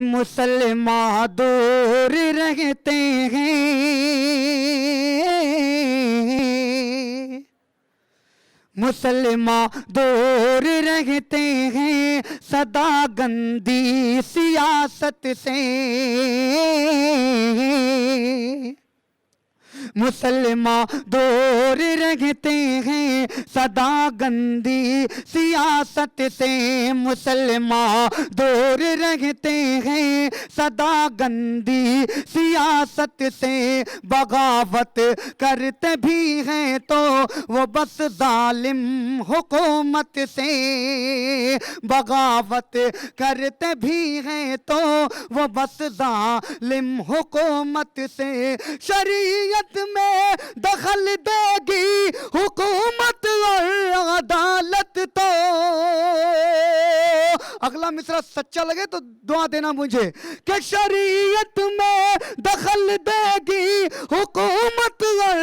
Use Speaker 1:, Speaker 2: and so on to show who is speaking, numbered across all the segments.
Speaker 1: मुसलमान दूर रहते हैं, मुसलमान दूर रहते हैं सदा गंदी सियासत से। मुसलमान दूर रहते हैं सदा गंदी सियासत से। मुसलमान दूर रहते हैं सदा गंदी सियासत से। बगावत करते भी हैं तो वो बस जालिम हुकूमत से। बगावत करते भी हैं तो वो बस जालिम हुकूमत से। शरीयत में दखल देगी हुकूमत और अदालत तो। अगला मिसरा सच्चा लगे तो दुआ देना मुझे कि शरीयत में दखल देगी हुकूमत और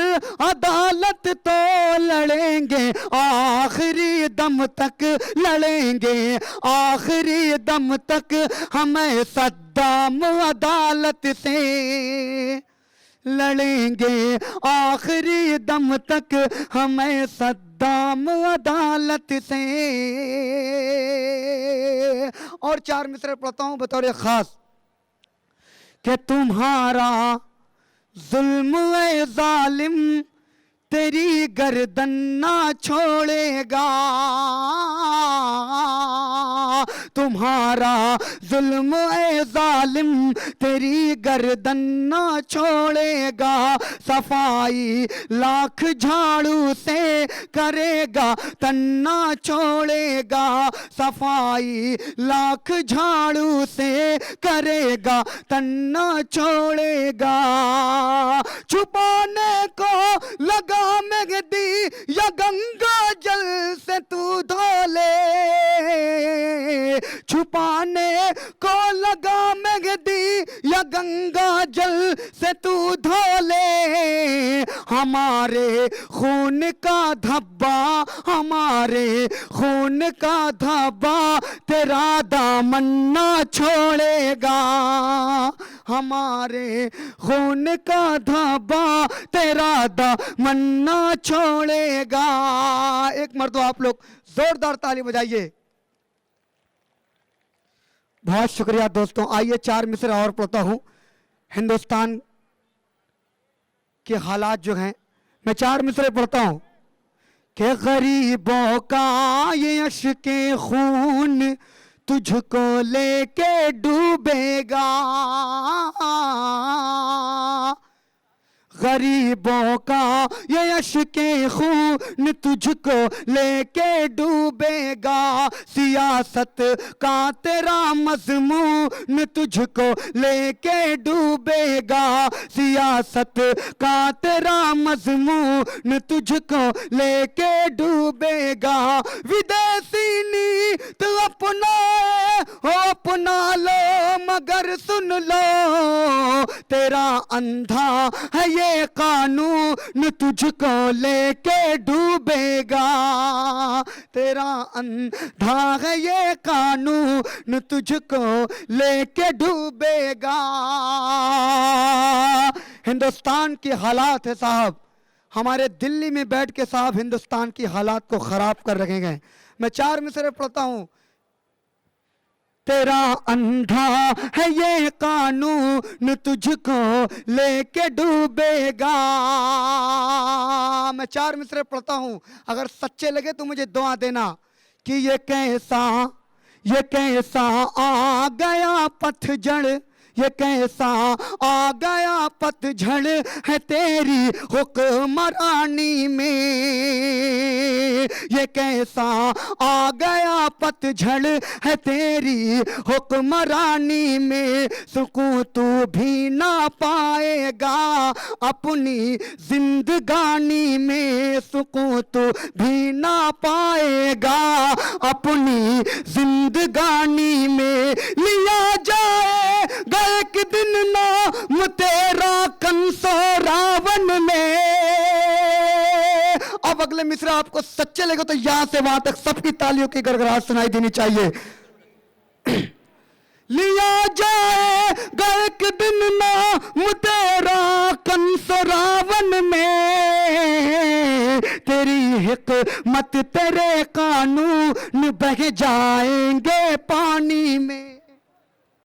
Speaker 1: अदालत तो लड़ेंगे आखिरी दम तक, लड़ेंगे आखिरी दम तक हमें सद्दाम अदालत से। लड़ेंगे आखिरी दम तक हमें सद्दाम अदालत से। और चार मिसरे पढ़ता हूं बतौर खास कि तुम्हारा जुल्म ए जालिम तेरी गर्दन ना छोड़ेगा। तुम्हारा जुल्म ए जालिम तेरी गर्दन ना छोड़ेगा। सफाई लाख झाड़ू से करेगा तन्ना छोड़ेगा। सफाई लाख झाड़ू से करेगा तन्ना छोड़ेगा। छुपाने को लगा मेहदी या गंगा जल से तू धो ले। छुपाने को लगा मेहदी या गंगा जल से तू धो ले। हमारे खून का धब्बा, हमारे खून का धब्बा तेरा दामन ना छोड़ेगा। हमारे खून का धब्बा तेरा दामन ना छोड़ेगा। एक मर्दों आप लोग जोरदार ताली बजाइए। बहुत शुक्रिया दोस्तों। आइए चार मिसरा और पढ़ता हूं। हिंदुस्तान के हालात जो हैं, मैं चार मिसरे पढ़ता हूं कि गरीबों का ये अश्के खून तुझको लेके डूबेगा। गरीबों का ये अश्के खून तुझको लेके डूबेगा। सियासत का तेरा मजमून तुझको लेके डूबेगा। सियासत का तेरा मजमून तुझको लेके डूबेगा। विदेशी नीत अपना लो मगर सुन लो तेरा अंधा है ये कानून तुझको लेके डूबेगा। तेरा अंधा है ये कानून तुझको लेके डूबेगा। हिंदुस्तान के हालात है साहब, हमारे दिल्ली में बैठ के साहब हिंदुस्तान की हालात को खराब कर रखे गए। मैं चार मिसरे पढ़ता हूं। तेरा अंधा है ये कानून तुझको लेके डूबेगा। मैं चार मिसरे पढ़ता हूं, अगर सच्चे लगे तो मुझे दुआ देना कि ये कैसा आ गया पतझड़, ये कैसा आ गया पतझड़ है तेरी हुक्मरानी में। ये कैसा आ गया पतझड़ है तेरी हुक्मरानी में। सुकून तू भी ना पाएगा अपनी जिंदगानी में। सुकून तू भी ना पाएगा अपनी जिंदगानी में। लिया जाएगा एक दिन नाम तेरा कंसो रावण में। अब अगले मिसरा आपको सच्चे लगे तो यहां से वहां तक सबकी तालियों की गड़गड़ाहट सुनाई देनी चाहिए। लिया जाएगा एक दिन नाम तेरा कंस रावण में, तेरी हिकमत तेरे कानून बह जाएंगे पानी में।